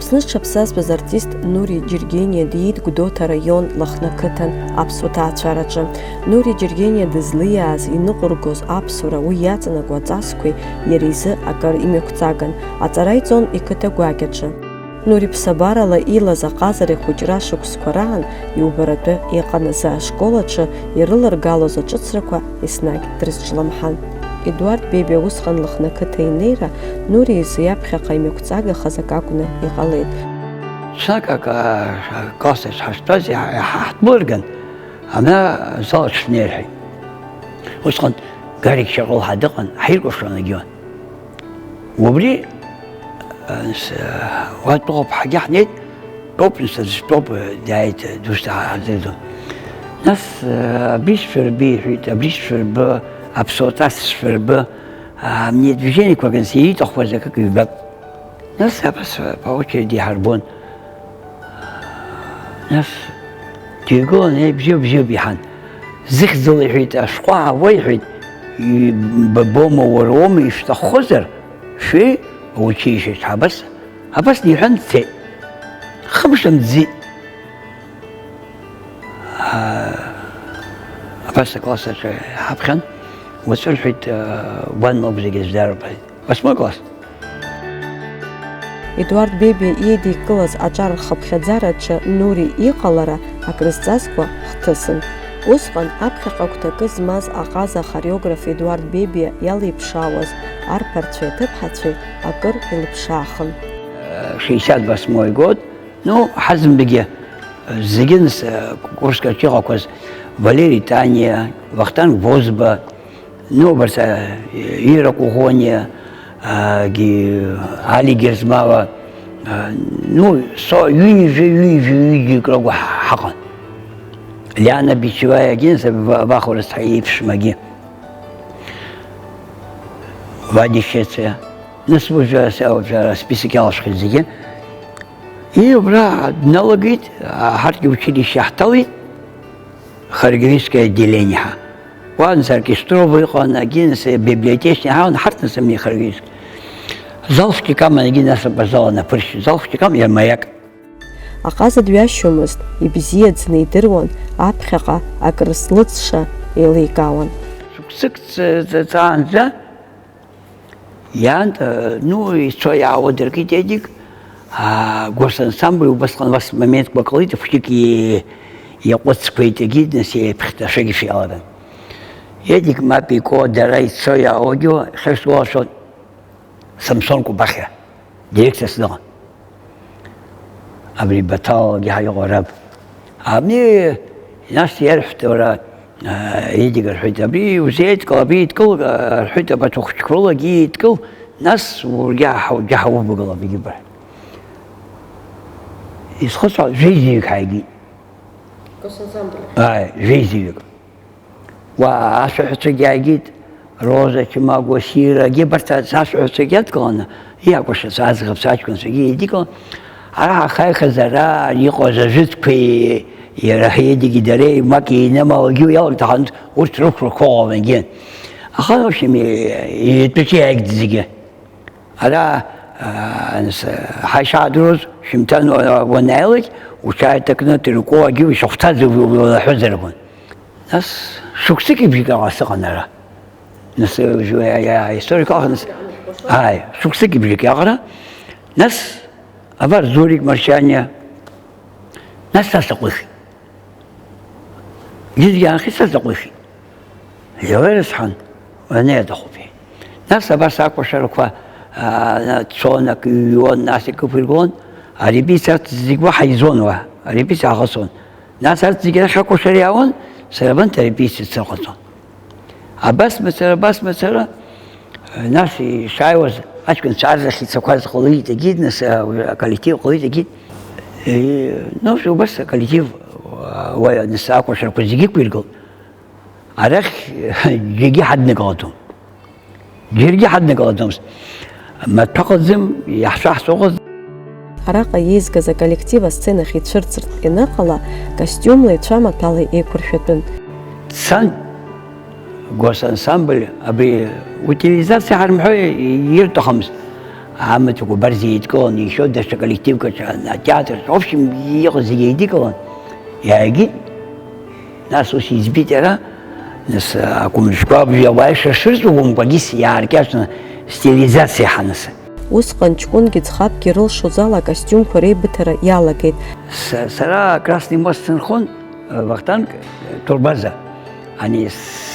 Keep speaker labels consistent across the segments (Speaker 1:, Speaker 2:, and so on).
Speaker 1: Аԥсны зҽаԥсазтәыз артист Нури Џьыргениа диит Гәдоуҭа раион Лыхны қыҭан аԥсуа ҭаацәараҿы. Нури Џьыргениа дызлиааз иныҟәыргоз аԥсуара уи иаҵанакуа аҵасқәеи иара изы акыр имҩақәҵаган, аҵара иҵон иқыҭа гәакьаҿы. Нури ԥсабарала илаз аҟазара ихәыҷра шықәсқәа раан иубаратәы иҟан азы ашкол аҿы ирыларгалоз аҿыцрақәа еснагь дрызҿлымҳан. Едуард Бебиа усҟан Лыхны қыҭа инеира Нури изы иаԥхьаҟа имҩақәҵагахаз ак акәны иҟалеит.
Speaker 2: Ҽнак классаҿ ҳаштәаз ҳаҳҭмырган, ана зал аҿы ҳнеирҳәеит. Усҟан Гарик Шьаҟәылҳа дыҟан, ҳаиркәыршан егьиуан. Убри уатәоуп ҳагьы ҳнеит, топ стәоуп дааит душьҭаҳаӡеит. Нас абри сшәырбы иҳәеит, абри сшәырбы, аԥсуаҭа сшәырбы, мне движениақәак ииҭахқәаз акык ҩбак. Нас абас по очереди иҳарбон. Нас дҩагылан бзиоуп иҳан. Зыхьӡала иҳәеит, ашәҟәы аауа иҳәеит, ббома уара уоума ишәҭаххозар, шәи аучилишьеҿ абас иҳәан дцеит. Хымш мӡит. Абас акласс аҿы ҳаԥхьан, уаҵәы рҳәеит, уанноуп зегьы здарып ҳәа. 8 класс.
Speaker 1: Едуард Бебиа иеидикылаз аҿар рхыԥхьаӡараҿы Нури иҟалара акрызҵазкуа хҭысын. Усҟан аԥхьаҟа агәҭакы змаз аҟаза ахореограф Едуард Бебиа иалеиԥшаауаз арԥарцәеи аҭыԥҳацәеи акыр илыԥшаахын.
Speaker 2: 68 год, ҳазынтәигьы зегьы курск аҿы иҟақәаз Валерий Таниа, Вахтанг Бозба, убарҭ Ира Кухониа, Али Герзмава, ҩыџьа рыгәы ҳаҟан. Лиана Бичеваиа агьынӡа бахәарысҭа иеиԥшмагьы. Вади Шециа, нас уажәы список иалашәхит зегьы. Убра дналагеит, ҳарҭгьы училище ҳҭалеит, хореографическое отделение ҳәа. Уаанӡа оркестровый иҟан, агьынӡа библиотечник ҳаҟан, ҳарҭ мне хореографическое. Залшьҭик аман, егьи насыԥ азал анаԥыршьит, залшьҭик аман иармаиак.
Speaker 1: Аҟаза дҩашьомызт, ибзиаӡаны идыруан, аԥхьаҟа акрызлыҵша еиликаауан.
Speaker 2: Шықәсык ҵаанӡа иан ицо иаауа дыркит Едик, госансамбль убасҟан моментқәа ҟалеит, хәыҷык иаҟәыцқәеит егьи, нас иеиԥхьҭашагьы иалаган. Едик мап ико дара ицо иаауагьы хьыршуашон Самсон Кубахьа, дирекциас дыҟан. Абри Баҭалгьы ҳаиҟоу араб. Абни нас иарҳәт уара Едик рҳәеит, абри узеидкыл, абри идкыл рҳәеит, абарҭ ахәыҷқәа рылагьы идкыл, нас ургьы ҳаувагылап егьи бара. Исхыҵәан жәеизаҩык ҳааигеит. Жәеизаҩык. Ашәаҳәацәагьы ааигеит, Роза, Чимагәа, Сирагьы абарҭ ашәаҳәацәагьы адкыланы, иакәыршац аӡӷабцәа аҷкәынцәагьы еидикылан, ара ҳахаихаз ара иҟаз ажәытәқәеи иара Едики дареи мак инымалагьы иалагҭаҳан, урҭ рықәрақәа ыҟан егьин. Аха итәыҿы иааигт зегьы. Ара ҳашаадыруаз шәымҭан уанааилак, уҽааиҭакны Тыркәу агьы ишахәҭаз улаҳәызар акәын. Нас шықәсык ибжьык аҟара сыҟан ара. Нас историк аҟара, шықәсык ибжьык аҟара. Нас абар Зурик Маршьаниа, нас са саҟәихит. Егьырҭгьы аанхеит, са саҟәихит. Иауеирысҳан, уанеиаҭахуп иҳәеит. Нас абас акәашарақәа цон, ак ҩуан, нас икықәиргылон, арепетициа зегь уаҳа изон уа, арепетициа ааҟасҵон. Нас арҭ зегьы рахь акәашара иаауан, сара абанҭ арепетициа сыҟаҵон. Абас мацара, нас ишааиуаз аҷкәынцәа аррахь ицақәаз ҟалеит егьит, нас аколлектив ҟалеит егьит. Убас аколлектив нас акәашарақәа зегьы ықәиргылт. Арахь џьаргьы ҳадныҟалаӡомызт. Маҭәаҟаӡам, иаҳшәаҳҵәаҟаз.
Speaker 1: Араҟа иеизгаз аколлектив асценахь ицәырҵыртә ианыҟала, костиумла ицәамаҭәала еиқәыршәатәын.
Speaker 2: Дцан госансамбль, абри утилизациа ҳармҳәо ирҭахымызт. عامة وبرزيد كون يشود ده коллектив كان театр в общем يغزي يدي كون ياجي ناس وش يزبيتها ناس أكون شباب جوايش شرط وهم بقيس يعني كأشنا ستيليزация حنسه
Speaker 1: Усҟан ҷкәынгьы ӡӷабгьы рылшоз ала акостиумқәа реибыҭара иалагеит.
Speaker 2: Сара Красный мост сынхон Вахтанг турбаза. Они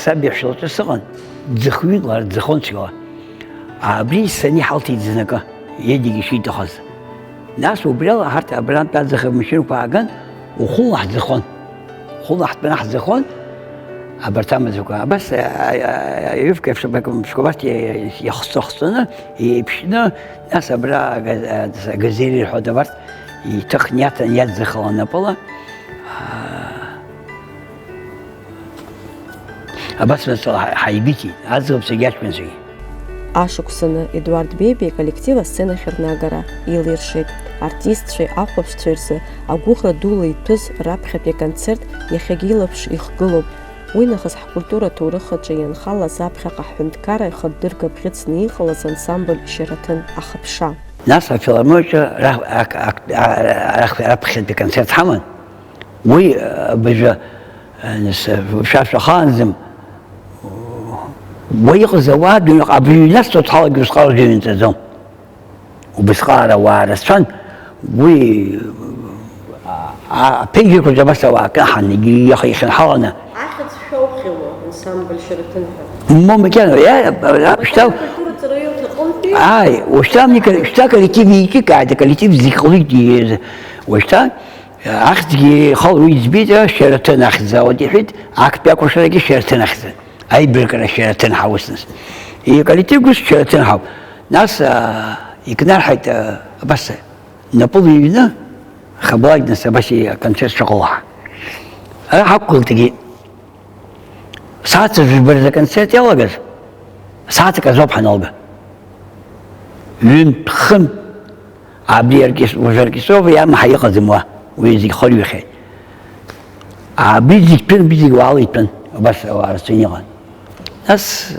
Speaker 2: саби шилты сыган дзыхвиглар дзыхончыга. Абри сани халти дзынака едиги шийты хаз. Нас убрал харт абран та дзыхы мишин паган ухулах дзыхон. Хулах бнах дзыхон. أبرتام زوجة بس يفكر في شبكة شكوات يخصصنا يبشنا ناس أبرا جزيرة الحدبات يتقنيات يدخلنا بلا بس مثلا حيبيتي عزب سجاش من زي
Speaker 1: Ашықәсаны Едуард Беиби коллектив асценахь рнагара илиршеит. Артистцәеи ахәаԥшцәеи рзы агәыӷра дула иҭәыз раԥхьатәи аконцерт иахьагьы илаԥш ихгылоуп. Уи нахыс ҳкультура ҭоурыхаҿы ианхалаз аԥхьаҟа ҳҳәынҭқарра ихатәдырга бӷьыцны иҟалаз ансамбль Шьараҭын ахыԥша.
Speaker 2: ناس الفيلارمونيا راح بكونسيرت حمن وي بجا ناس شاف خانزم ويغزواد يقابل ناس تطلق بسقار جين تزوم وبسقارة وارسان وي بيجي كل جبسة وكحن يجي يخي حالنا
Speaker 1: عقد شوقي انسامبل شيراتون
Speaker 2: مو مكان يا اشتاو واشتا مني اشتا كوليكتيف يجي قاعد كوليكتيف ذكري واشتا اخذ خالو يزبيت شيراتون اخذ ودي حيت عقد بياكل شركه شيراتون اخذ اي بركه شيراتون حوسنس هي كوليكتيف شيراتون حو ناس يقدر حيت بس نابولينا خباج ناس بس كونسيرت شغلها انا حقول تجي ساعات في برد كونسيرت يلا جز ساعات كزوب حنالبه يوم خم عبدي يركز وشركز يا ما حقيقة زموا ويزيك خلوي خير عبدي يكبر بيزيك وعلي بن بس وارسينيان ناس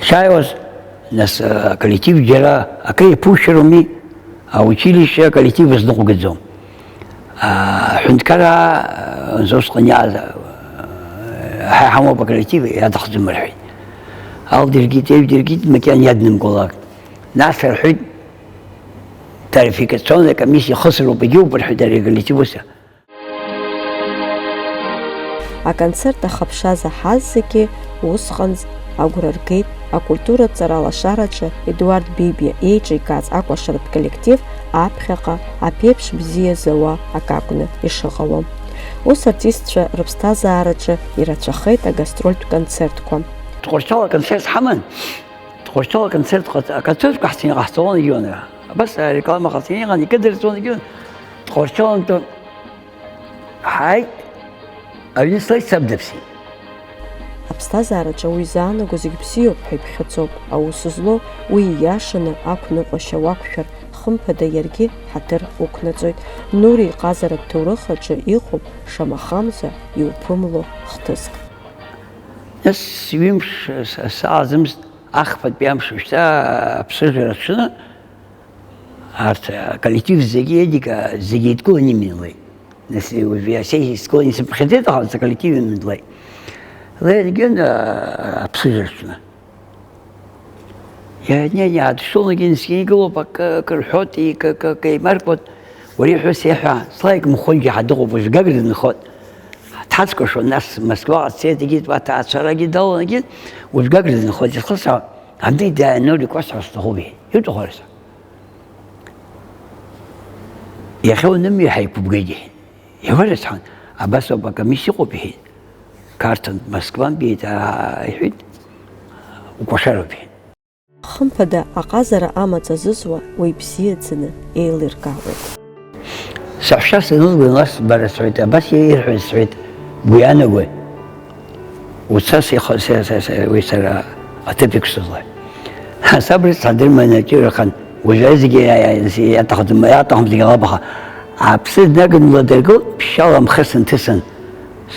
Speaker 2: شايوز ناس كوليكتيف جرا أكيد بوشرمي أو تشيليش كوليكتيف يصدقوا جزهم حنتكرا نزوج قنيا حمو بكوليكتيف يدخل مرحي أو درجيت مكان يدنم قلاك ناس الحد تاريفيكاسيون كميسي خسروا بجوب الحد اللي تبوسه
Speaker 1: аконцерт ахыԥша заҳаз зегьы усҟанӡа агәра ргеит акультураҵара алашараҿы Едуард Беиби еиҿикааз акәашаратә коллектив аԥхьаҟа аԥеиԥш бзиа зауа акакәны ишыҟалом. Ус артистцәа рыԥсҭазаараҿы ирацәахеит агастрольтә концертқәа.
Speaker 2: تخرجوا كونسيرت حمن تخرجوا كونسيرت قحسين قحصون يجونا بس رقم قحسين غني كدر صون يجون تخرجوا انتم هاي أبي سلاي سبدبسي
Speaker 1: Аԥсҭазаараҿы уи заанаго зегь бзиоуп ҳәа иԥхьаӡоуп, аус злоу уи ииашаны ақәныҟәашьа уақәшәар, хымԥада иаргьы ҳаҭыр уқәнаҵоит. Нури иҟазаратә ҭоурыхаҿы иҟоуп шамахамза иуԥымло хҭыск.
Speaker 2: ناس يمش ساعة زمز أخفت بيمشي وشتا بسجل شنو عرفت كوليكتيف زيجي ديك زيجي تكوني من لي ناس وفيها شيء تكوني سبخدت على كوليكتيف من لي لا يجون بسجل شنو يعني عاد شلون جنسي قلوب كالحوتي كمركض وريحه سيحة صايق مخنجي حدقوا بس قبل نخد تحسكوا شو الناس مسكوا سيد جيت وتعشر جيت دول جيت وتقدر نخد خلصة عندي ده نوري كويس هستخوبي يدو خالص يا أخي ونمي حيكون بجدي يا ولد حن أبصر بقى مش يقوبه كارتن مسكوان بيت يحيد وكشروا به
Speaker 1: Хымԥада аҟазара амаҵ азызуа уи бзиаӡаны еилиркаауеит.
Speaker 2: سأشتغل نضرب ناس برا السعودية بس يروح السعودية بيانوي وتساسي ويصير أتبك صدق صبر صدر من نجير خان وجازي يعتقد زي غابها عبسد نقد نضرقو بشاء مخسن تسن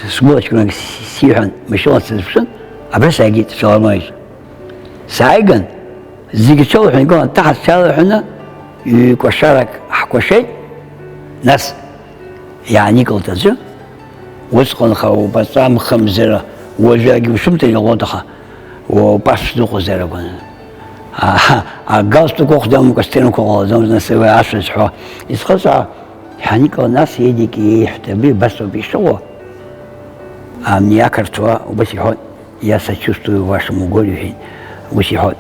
Speaker 2: سبوت كنا سيحن مشون تسفشن عبس أجيت شغل مايش سايقن زيك تشوف حين يقول تحت شاله حنا يكشرك حكوا شيء ناس يعني قلت زين وسقن خو بسام خمزرة وجاي وشمت يغوضها وباش دوق زرا كنا قاصد قدام كستين قدام نسوي 10 شهور يسخص يعني كل ناس يديك يحتبي بس بيشوا أمني أكرتوا وبس يحط يا سجستوا واش مقولين وش يحط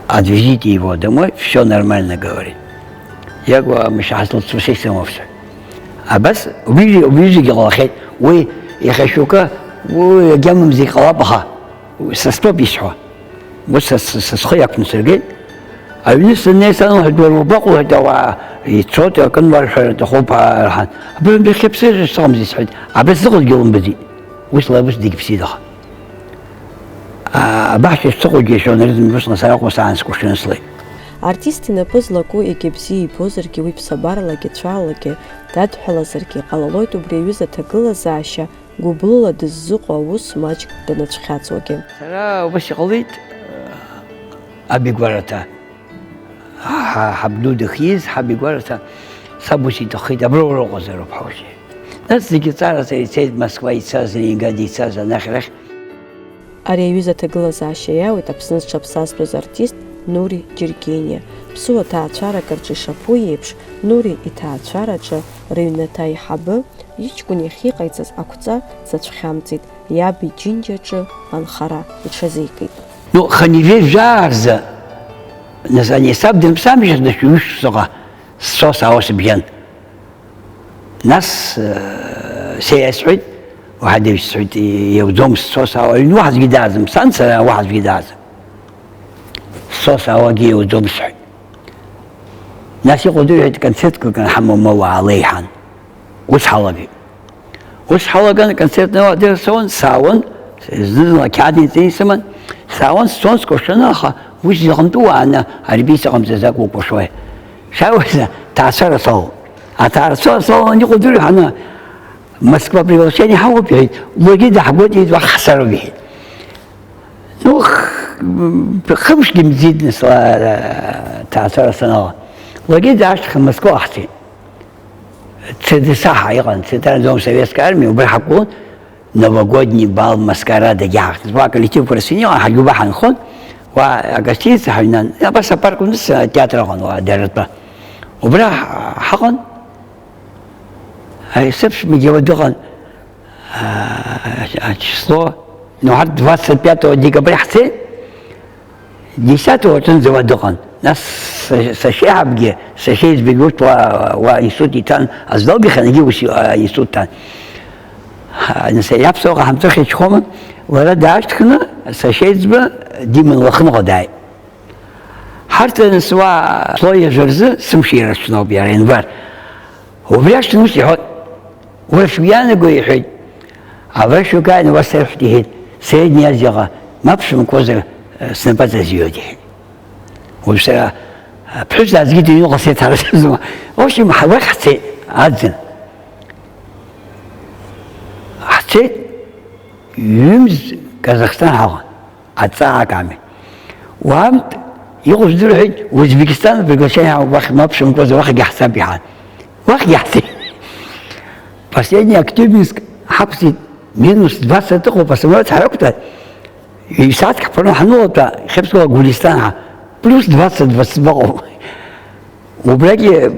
Speaker 2: أدويتي ودموي все нормально говорит я говорю مش حصلت شيء سموفش بس وبيجي قلاخيت وي يخشوكا ويجمم زي قلبها وسستو بيشوا بس سخيك نسرقين أبنس الناس أنا هدول وبقوا هدوا يتصوت كن ورش تخوبها الحين أبن بخبسير صامزي سعيد أبس تقول يوم بدي وش لا بس ديك بسيدها بحث يشتغل جيشون لازم بس نسرق وسانس كوشن سلي
Speaker 1: артистина пызлаку икибзи ипозыргьы уи ԥсабаралагьы цәалагьы дадҳәалазаргьы ҟалалоит убри аҩыза аҭагылазаашьа гәыблыла дыззыҟоу аус маҷк данацәхьаҵуагьы.
Speaker 2: Сара убас иҟалеит абигәараҭа ҳабду дыхиз ҳабигәараҭа саб ус иҭаххеит аброура ыҟазароуп ҳаушьа. Нас зегьы ҵараӡа ицеит Москва ицаз, Ленинград ицаз анахь-арахь.
Speaker 1: Ари аҩыза аҭагылазаашьа иауеит Аԥсны зҽаԥсазтәыз артист Нури Џьыргениа. Ԥсуа ҭаацәарак рҿы ишаԥу еиԥш, Нури иҭаацәараҿы рыҩнаҭа аиҳабы иҷкәын иахьиҟаиҵаз ақәҵа дзацәхьамҵит, иаб иџьынџьаҿы анхара иҽазикит.
Speaker 2: Ну, ханиве жарза название саб дымсамжа да чуш сога сос аосбьян. Нас سيسعد واحد يسعد يودوم الصوص أو واحد جدازم سانسا واحد جدازم الصوص أو جي يودوم سعد ناس يقولوا كان صدق كان حمام مو عليهن وش حلقة كان صدق نوع سون ساون زين كادين زي سمن ساون سونس كوشنا خا وش يغمدوا أنا عربي سقم زاك وبشوي شاوزة تعسر صو أتعسر صو يقولوا أنا Москва приглашение хау пьет, логи дохватит вахсару бит. Ну, хмшки мзидны сла таасара санала. Логи дашх Москва ахти. Цедиса хайган, цедан дом советской армии убрахакун новогодний бал маскарада яхт. Два коллектив просинил, хагуба ханхон, ва гостиница хайнан. Я бас парк унс театр хан ва дерба. Убрахакун Сепш мы делали число, ну, 25 декабря, 10-го он заводил. Нас сошибки, сошибки бегут в институт Титан, а с долгих они гибут институт Титан. Я псоха хамтохи чхома, вора дашткна, сошибки Димон лохно годай. Харта насва слоя жерзы сумшира шноб яренвар. Убряшт нуси ход. وشويانا قوي حج عباشو كان وصل حديد سيدني أزيغا ما بشم كوزر سنبات زيودي وبسرعة بحج لازقيت ينوغ سيت على سيزما وشي محاول حسيت عادزن حسيت يمز كازاخستان هاغن عدساعة كامل وعمت يغوز دول حج وزبيكستان بيقوشيها واخد ما بشم كوزر واخد يحساب بيحان واخد يحساب Последний Актюбинск хапсит минус 20 тыков по самолету характер. И садка пронахнула Хепского Гулистана плюс 20 баллов. Убрали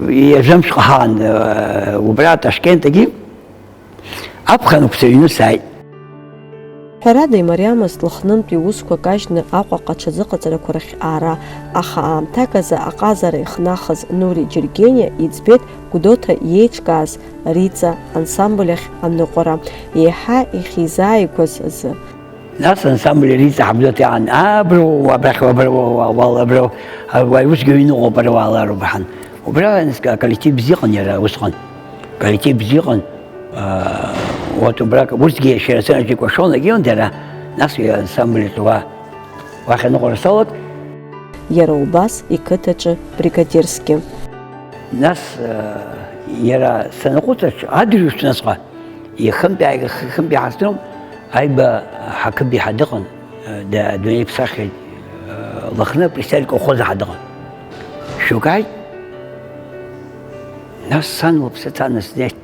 Speaker 2: и Жамшхан, убрали Ташкент такие. Абхану псевину сайт.
Speaker 1: Ҳәарада имариамызт Лыхнынтәи усқәак кажьны Аҟәаҟа аҽазыҟаҵарақәа рахь аара, аха аамҭак азы аҟазара ихнахыз Нури Џьыргениа иӡбеит Гәдоуҭа иеиҿкааз Риҵа ансамбль ахь аныҟәара, еиҳа ихизааигәаз азы.
Speaker 2: Нас ансамбль Риҵа ҳабдоуҭа иаан аброу абрахь аброу аброу усгьы иҩныҟоуп аруаалар убаҳан. Убра коллектив бзиҟан иара усҟан. Коллектив бзиҟан. Вот убрак урсги шерасеночек вошел на геон дера нас я ансамбль това вахно горсалок
Speaker 1: иара убас иқыҭаҿы бригадирски
Speaker 2: нас иара санаҟәыҵаҿ адырҩаҽны насҟа ихымби хасҭом аиба ҳақыби ҳадыҟан دوني بصخي لخنا بريستالك وخوز عدغا شو قاعد ناس صن وبستان سنيت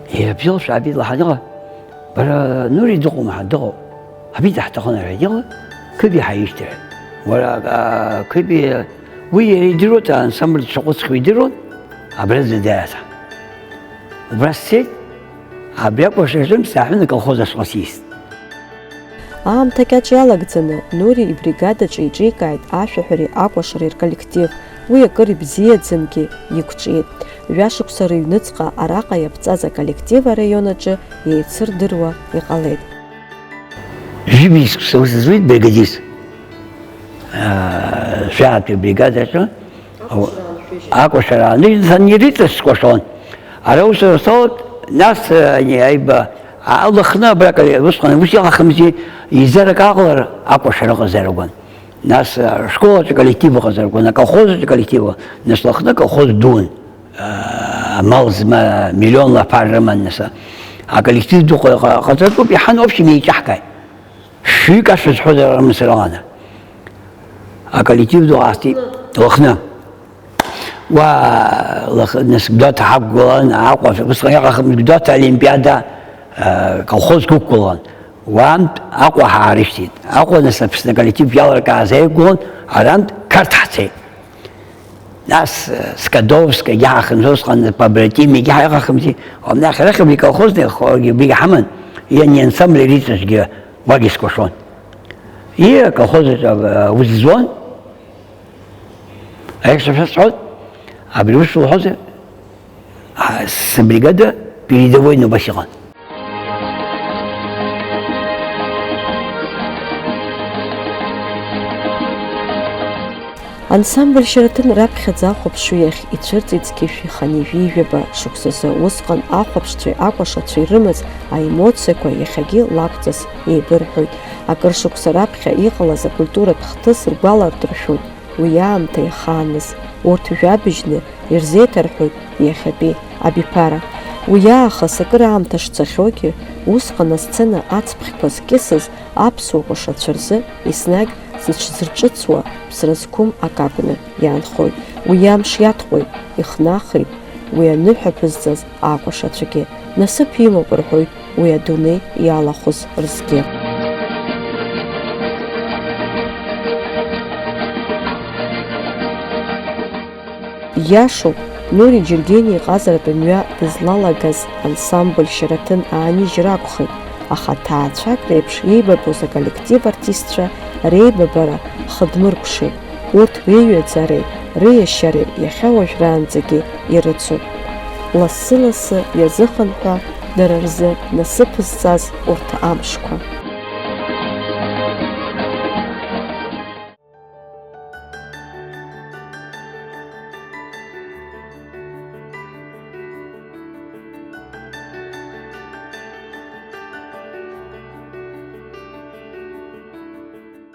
Speaker 2: هي بيوش عبيد لحدغا برا نوري دغو مع دغو عبيد حتغنا رجغا كبي حيشتري ولا كبي ويديروا تا نسمر شقوس ويديروا عبرز داتا وبرسيت عبيك وشجم ساحنا كخوز الصوصيس
Speaker 1: аамҭагьаҿ иалагӡаны Нури ибригадаҿы иҿикааит ашәаҳәареи акәашареи рколлектив, уи акыр ибзиаӡангьы иқәҿиеит. Ҩашықәса рыҩныҵҟа араҟа иаԥҵаз аколлектив араион аҿы еицырдыруа иҟалеит.
Speaker 2: Жибиск соззвит бригадист. Шәаатәи бригадаҿы акәашара санириҵас скәашон. Ара ус рсоут нас аиба аллахна бракали усҟан ус иҟахымзи изарак аҟалар акәашара ҟазаргәан. Нас школаҿы коллектив ҟазаргәан, аколхозаҿы коллектив, нас лахна колхоз дуун. Амал зма миллионла пар рыман нас. Аколлектив ду ҟазаргәоуп иҳан общем еиҿаҳкааит. Шәҩык ашәазҳәозар рымсырҟана. Аколлектив ду ҟасҵеит лахна. وناس قدوات حقولان عقوة بس غير قدوات الأولمبيادا كوخوز كوكولان وامد عقوة حارشتين عقوة ناس بس نقلتي بيالر كازاي يقولون عرامد كارت حتى ناس سكادوفسك جاه خمسوس قن بابرتي ميجي حاجة خمسي ومن آخر آخر بيجي كوخوز نخوج بيجي حمن يعني ينسم لريتش جا واجس كوشون هي كوخوز وززون أيش تفسد عبروش وحوزة السبريجادة بيدوي نبشران.
Speaker 1: Ансамбль Шьараҭын раԥхьаӡа ахәаԥшҩы ицәырҵит Кьышәи-хани жәаба шықәсазы усҟан ахәаԥшцәеи акәашацәеи ирымаз аемоциақәа иахьагьы лакәҵас еибырҳәоит. Акыр шықәса раԥхьа иҟалаз акультуратә хҭыс ргәаларҭыршәоит уи аамҭа иахааныз. Урҭ жәабжьны ирзеиҭарҳәоит иахьатәи абиԥара. Уи аахыс акыр аамҭа шцахьоугьы, усҟан асцена ацԥхьқәа зкьысыз аԥсуа ҟәашацәа рзы еснагь зыҽзырҿыцуа ԥсра зқәым акакәны иаанхоит. Уи амш иаҭҟәоит, ихнахит, уи аныҳәаԥызҵаз акәашацәагьы. Насыԥ имоуп рҳәоит уи адунеи иалахәыз рзгьы. Иашоуп, Нури Џьыргьени иҟазаратәы мҩа дызлалагаз ансамбль Шьараҭын аанижьыр акәхеит, аха ҭаацәак реиԥш иеибабоз аколлектив артистцәа реибабара хыдмыркәшеит. Урҭ реиҩаӡареи реиашьареи иахьа уажәраанӡагьы ирыцуп. Лассы-лассы иазыхынҳәа дара рзы насыԥ зҵаз урҭ амшқәа.